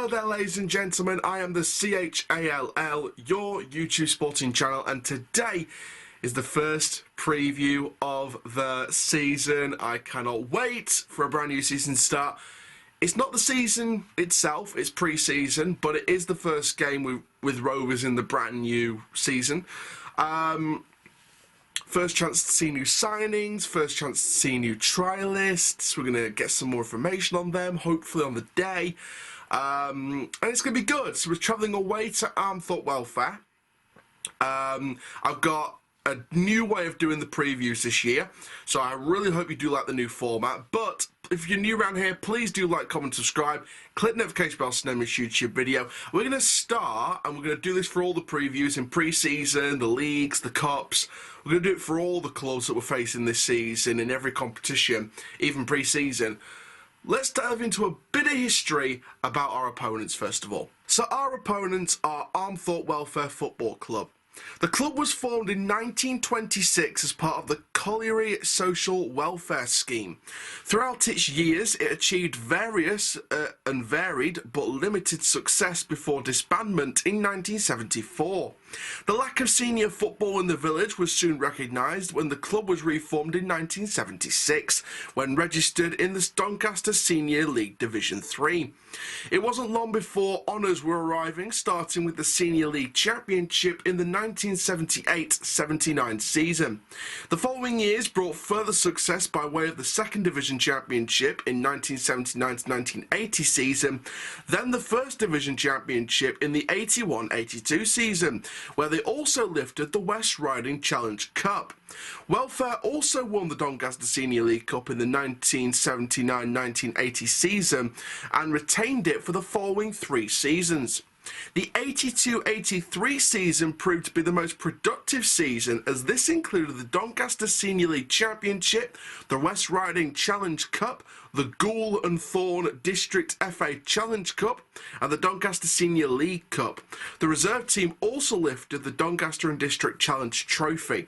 Hello there, ladies and gentlemen. I am the CHALL, your YouTube sporting channel, and today is the first preview of the season. I cannot wait for a brand new season start. It's not the season itself, it's pre-season, but it is the first game with Rovers in the brand new season. First chance to see new signings, first chance to see new trialists. We're going to get some more information on them, hopefully on the day. And it's going to be good. So we're travelling away to Armthorpe Welfare. I've got a new way of doing the previews this year, so I really hope you do like the new format. But if you're new around here, please do like, comment, subscribe, click the notification bell to know this YouTube video. We're going to start, and we're going to do this for all the previews in pre-season, the leagues, the cups. We're going to do it for all the clubs that we're facing this season in every competition, even pre-season. Let's dive into a bit of history about our opponents first of all. So our opponents are Armthorpe Welfare Football Club. The club was formed in 1926 as part of the Colliery Social Welfare Scheme. Throughout its years, it achieved various and varied but limited success before disbandment in 1974. The lack of senior football in the village was soon recognised when the club was reformed in 1976, when registered in the Doncaster Senior League Division 3. It wasn't long before honours were arriving, starting with the Senior League Championship in the 1978-79 season. The following years brought further success by way of the Second Division Championship in 1979-1980 season, then the First Division Championship in the 81-82 season, where they also lifted the West Riding Challenge Cup. Welfare also won the Doncaster Senior League Cup in the 1979-1980 season and retained it for the following 3 seasons. The 82-83 season proved to be the most productive season, as this included the Doncaster Senior League Championship, the West Riding Challenge Cup, the Goole and Thorn District FA Challenge Cup, and the Doncaster Senior League Cup. The reserve team also lifted the Doncaster and District Challenge Trophy.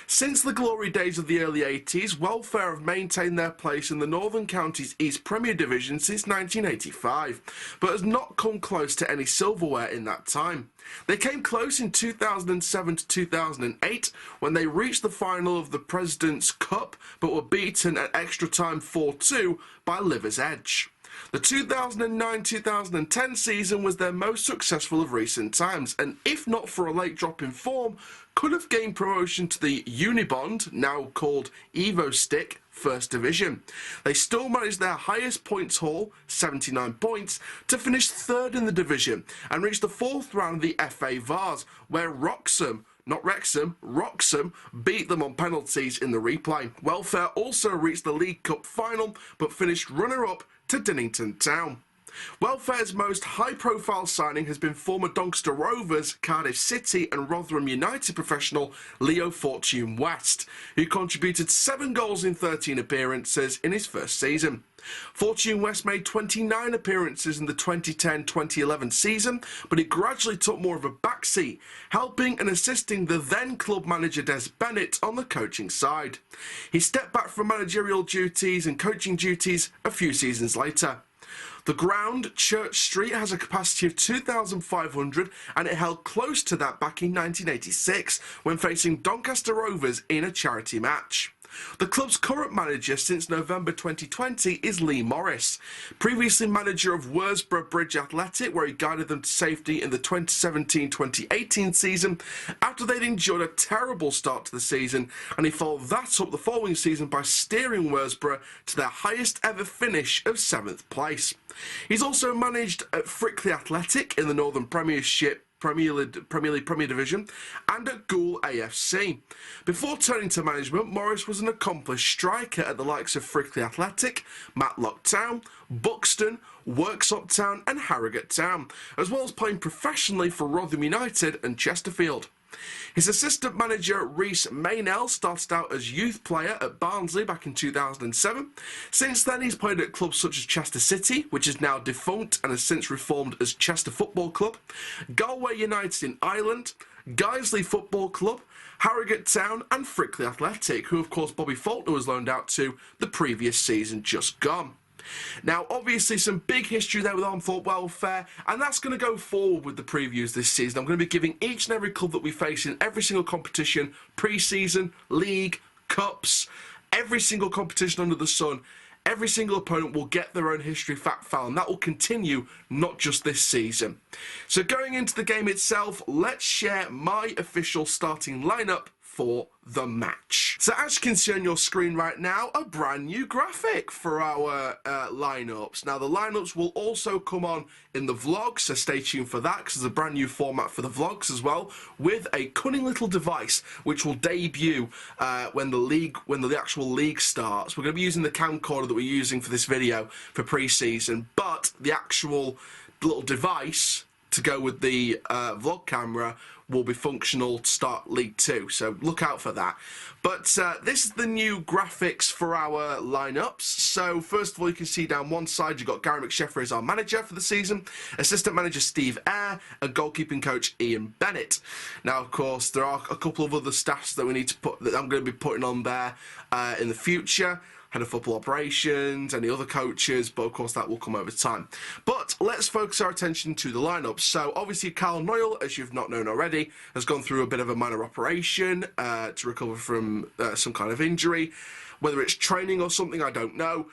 Since the glory days of the early 80s, Welfare have maintained their place in the Northern Counties East Premier Division since 1985, but has not come close to any silverware in that time. They came close in 2007 to 2008 when they reached the final of the President's Cup, but were beaten at extra time 4-2 by Liver's Edge. The 2009-2010 season was their most successful of recent times, and if not for a late drop in form, could have gained promotion to the Unibond, now called Evo Stick, First Division. They still managed their highest points haul, 79 points, to finish 3rd in the division and reach the 4th round of the FA Vars, where Wroxham, not Wrexham, Wroxham beat them on penalties in the replay. Welfare also reached the League Cup final, but finished runner-up to Dinnington Town. Welfare's most high-profile signing has been former Doncaster Rovers, Cardiff City and Rotherham United professional Leo Fortune West, who contributed 7 goals in 13 appearances in his first season. Fortune West made 29 appearances in the 2010-2011 season, but he gradually took more of a backseat, helping and assisting the then club manager Des Bennett on the coaching side. He stepped back from managerial duties and coaching duties a few seasons later. The ground, Church Street, has a capacity of 2,500 and it held close to that back in 1986 when facing Doncaster Rovers in a charity match. The club's current manager since November 2020 is Lee Morris, previously manager of Worsborough Bridge Athletic, where he guided them to safety in the 2017-2018 season after they'd enjoyed a terrible start to the season, and he followed that up the following season by steering Worsborough to their highest ever finish of 7th place. He's also managed at Frickley Athletic in the Northern Premiership Premier Division and at Goole AFC. Before turning to management, Morris was an accomplished striker at the likes of Frickley Athletic, Matlock Town, Buxton, Worksop Town and Harrogate Town, as well as playing professionally for Rotherham United and Chesterfield. His assistant manager Rhys Maynell started out as youth player at Barnsley back in 2007. Since then he's played at clubs such as Chester City, which is now defunct and has since reformed as Chester Football Club, Galway United in Ireland, Guiseley Football Club, Harrogate Town and Frickley Athletic, who of course Bobby Faulkner was loaned out to the previous season just gone. Now, obviously, some big history there with Armthorpe Welfare, and that's going to go forward with the previews this season. I'm going to be giving each and every club that we face in every single competition, pre-season, league, cups, every single competition under the sun. Every single opponent will get their own history fact file, and that will continue, not just this season. So going into the game itself, let's share my official starting lineup for the match. So as you can see on your screen right now, a brand new graphic for our lineups. Now the lineups will also come on in the vlog, so stay tuned for that, because there's a brand new format for the vlogs as well, with a cunning little device which will debut when the actual league starts. We're going to be using the camcorder that we're using for this video for pre-season, but the actual little device to go with the vlog camera will be functional to start League 2, so look out for that. But this is the new graphics for our lineups. So first of all, you can see down one side you've got Gary McSheffrey as our manager for the season, assistant manager Steve Eyre, and goalkeeping coach Ian Bennett. Now, of course, there are a couple of other staffs that we need to put, that I'm going to be putting on there in the future. Head of football operations, any other coaches, but of course that will come over time. But let's focus our attention to the lineup. So obviously Carl Noyle, as you've not known already, has gone through a bit of a minor operation to recover from some kind of injury. Whether it's training or something, I don't know.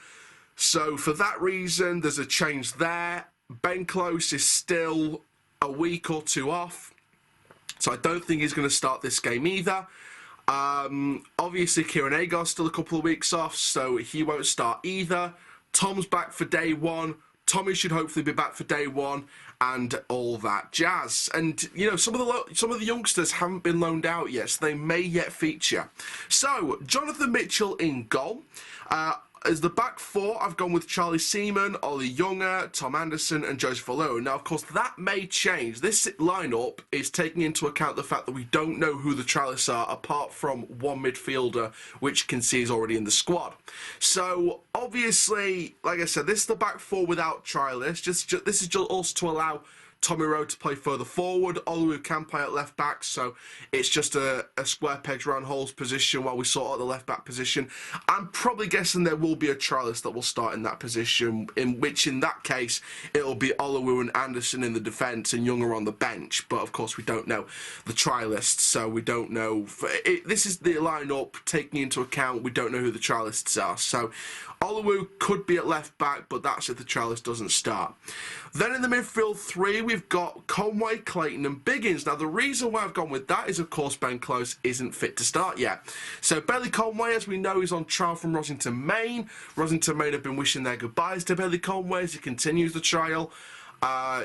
So for that reason, there's a change there. Ben Close is still a week or two off, so I don't think he's going to start this game either. Obviously Kieran Agar's still a couple of weeks off, so he won't start either. Tom's back for day one. Tommy should hopefully be back for day one, and all that jazz. And you know, some of the youngsters haven't been loaned out yet, so they may yet feature. So Jonathan Mitchell in goal. As the back four, I've gone with Charlie Seaman, Ollie Younger, Tom Anderson, and Joseph Olu. Now, of course, that may change. This lineup is taking into account the fact that we don't know who the trialists are, apart from one midfielder, which you can see is already in the squad. So, obviously, like I said, this is the back four without trialists. This is just also to allow Tommy Rowe to play further forward. Olu can play at left back, so it's just a square pegs round holes position while we sort out the left back position. I'm probably guessing there will be a trialist that will start in that position, in that case it'll be Olu and Anderson in the defence and Younger on the bench. But of course we don't know the trialists, so we don't know. This is the lineup taking into account we don't know who the trialists are. So Olu could be at left back, but that's if the trialist doesn't start. Then in the midfield three, we've got Conway, Clayton and Biggins. Now, the reason why I've gone with that is, of course, Ben Close isn't fit to start yet. So Bailey Conway, as we know, is on trial from Rosington Main. Rosington Main have been wishing their goodbyes to Bailey Conway as he continues the trial.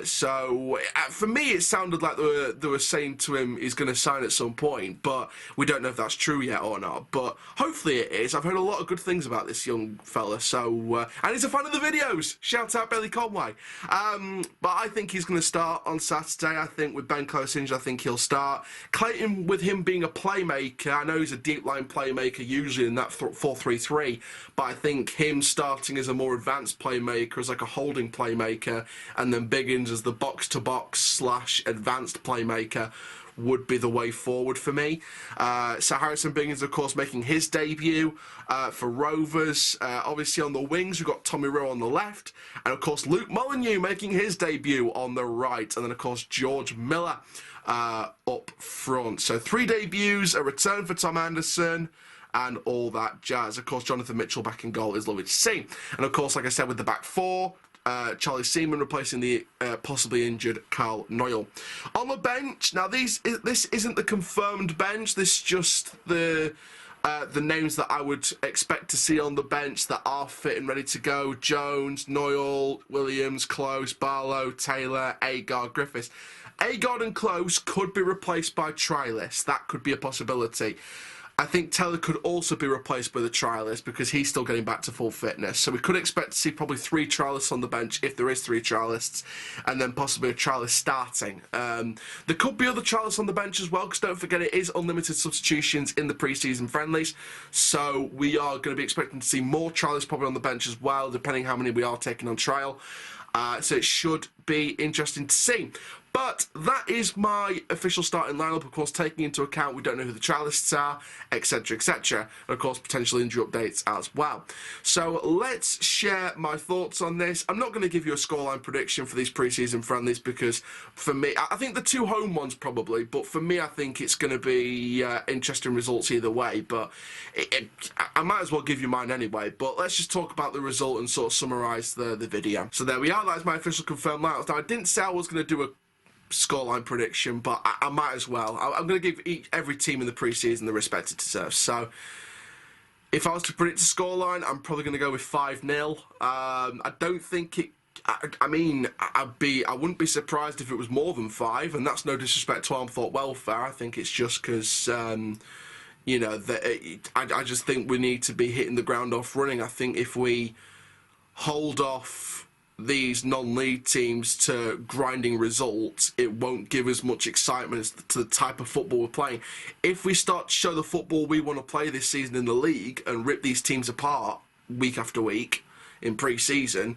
So for me it sounded like they were saying to him he's going to sign at some point, but we don't know if that's true yet or not, but hopefully it is. I've heard a lot of good things about this young fella, so and he's a fan of the videos. Shout out Bailey Conway. But I think he's going to start on Saturday. I think with Ben Close injured, I think he'll start. Clayton, with him being a playmaker, I know he's a deep line playmaker usually in that 4-3-3, but I think him starting as a more advanced playmaker, as like a holding playmaker, and then Biggins as the box-to-box / advanced playmaker would be the way forward for me. So Harrison Biggins, of course, making his debut for Rovers. Obviously on the wings, we've got Tommy Rowe on the left, and of course Luke Molyneux making his debut on the right, and then of course George Miller up front. So 3 debuts, a return for Tom Anderson, and all that jazz. Of course, Jonathan Mitchell back in goal is lovely to see. And of course, like I said, with the back four, Charlie Seaman replacing the possibly injured Carl Noyle. On the bench, now this isn't the confirmed bench, this is just the names that I would expect to see on the bench that are fit and ready to go. Jones, Noyle, Williams, Close, Barlow, Taylor, Agar, Griffiths. Agar and Close could be replaced by trialists. That could be a possibility. I think Taylor could also be replaced by the trialist because he's still getting back to full fitness. So we could expect to see probably 3 trialists on the bench, if there is 3 trialists, and then possibly a trialist starting. There could be other trialists on the bench as well, because don't forget it is unlimited substitutions in the pre-season friendlies. So we are going to be expecting to see more trialists probably on the bench as well, depending how many we are taking on trial. So it should be interesting to see. But that is my official starting lineup, of course, taking into account we don't know who the trialists are, etc., etc., and of course potential injury updates as well. So let's share my thoughts on this. I'm not going to give you a scoreline prediction for these pre-season friendlies because for me, I think the two home ones probably, but for me I think it's going to be interesting results either way, but I might as well give you mine anyway. But let's just talk about the result and sort of summarise the video. So there we are, that's my official confirmed lineup. Now I didn't say I was going to do a scoreline prediction, but I might as well. I'm going to give every team in the pre-season the respect it deserves. So if I was to predict a scoreline, I'm probably going to go with 5-0. I don't think it. I mean, I wouldn't be surprised if it was more than 5, and that's no disrespect to Armthorpe Welfare. I think it's just because, you know, I just think we need to be hitting the ground off running. I think if we hold off these non-league teams to grinding results, it won't give us much excitement as to the type of football we're playing. If we start to show the football we want to play this season in the league and rip these teams apart week after week in pre-season,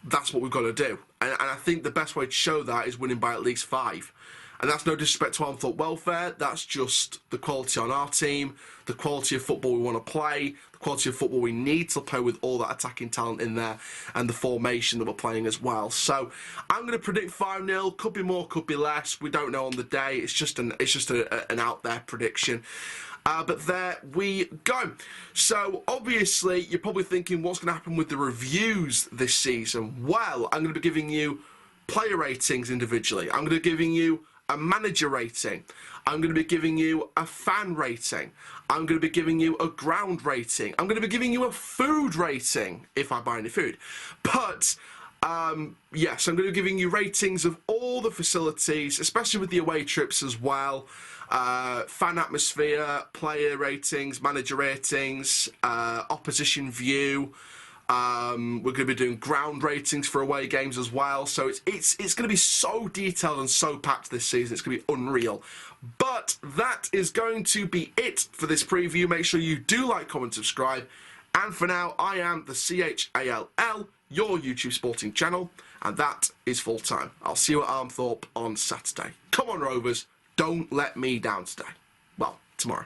that's what we've got to do. And I think the best way to show that is winning by at least 5. And that's no disrespect to Armthorpe Welfare, that's just the quality on our team, the quality of football we want to play, the quality of football we need to play with all that attacking talent in there, and the formation that we're playing as well. So I'm going to predict 5-0, could be more, could be less, we don't know on the day, it's just an out there prediction. But there we go. So obviously you're probably thinking, what's going to happen with the reviews this season? Well, I'm going to be giving you player ratings individually. I'm going to be giving you a manager rating. I'm going to be giving you a fan rating. I'm going to be giving you a ground rating. I'm going to be giving you a food rating if I buy any food. But yes, I'm going to be giving you ratings of all the facilities, especially with the away trips as well. Fan atmosphere, player ratings, manager ratings, opposition view. We're going to be doing ground ratings for away games as well. So it's going to be so detailed and so packed this season. It's going to be unreal. But that is going to be it for this preview. Make sure you do like, comment, subscribe. And for now, I am the CHALL, your YouTube sporting channel. And that is full time. I'll see you at Armthorpe on Saturday. Come on, Rovers. Don't let me down today. Well, tomorrow.